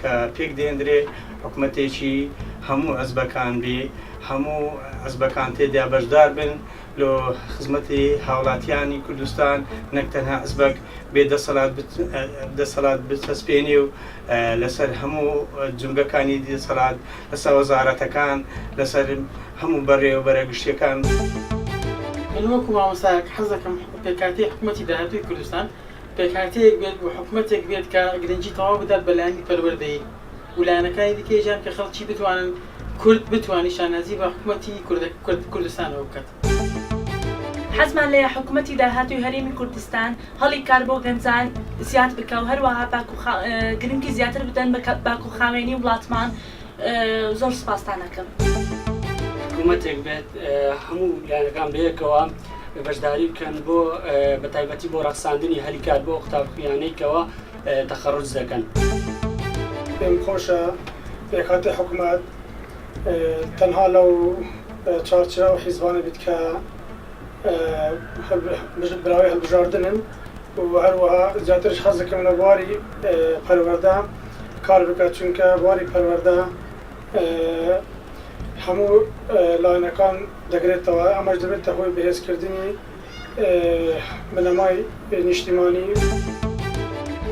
کە پێک دێنرێ حکوومەتێکی هەموو ئەزبەکان بێ هەموو ئەزبەکان تێدا بەشدار بن لە خزمەتی هاوڵاتیانی کوردستان نەک تەنها ئەزبەک بێ دەسەڵات بچەسپێنێ و لەسەر هەموو جونگەکانی دەسەڵات لەسەر وەزارەتەکان لەسەر هەموو بەڕێوەبەرە گشتیەکان. من وەکو مامۆستایەک حەز دەکەم پێکهاتەی حکوومەتی داهاتووی کوردستان پێکهاتەیەک بێت و حکوومەتێک بێت کە گرنگی تەواو بدات بە لایەنی پەروەردەیی و لایەنەکانی دیکەیشیان کە خەڵکی بتوانن کورد بتوانی شانازی بە حکوومەتی کوردستانەوە بکات. حەزمان لێیە حکوومەتی داهاتووی هەرێمی کوردستان هەڵی کار بۆ گەنجان زیاد بکە و هەروەها گرنگی زیاتر بدەن بە باکوخاوێنی وڵاتمان. زۆر سپاستان دەکەم. حکوومەتێک بێت هەموو لایەنەکان بەیەکەوە بەشداری بکەن بۆ بە تایبەتی بۆ ڕەخساندنی هەلی کار بۆ قوتابخوێنەیەکەوە تەخەڕوج دەکەن. پێم خۆشە پێکهاتەی حکوومەت تەنها لەو چارچاو حیزبانە بیت کە براوی هەڵبژاردنن و هەروەها زیاترش حەز دەکەم لە بواری پەروەردە کار بکات چونکە بواری پەروەردە هەموو لایەنەکان دەگرێتەوە ئەمەش دەبێتە هۆی بەهێزکردنی بنەمای نیشتیمانی.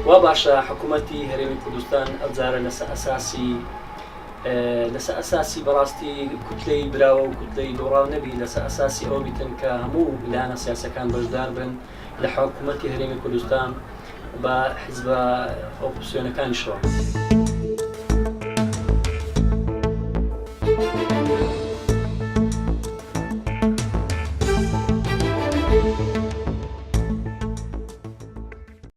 وا باشە حکوومەتی هەرێمی کوردستان ئەوجارە لەسەر ئەساسی بەڕاستی کوتلەی براوە و کوتلەی دۆڕاو نەبی لەسەر ئەساسی ئەوە بیتن کە هەموو لایەنە سیاسەکان بەشدار بن لە حکوومەتی هەرێمی کوردستان بە حیزبە ئۆپۆزیسیۆنەکانیشەوە.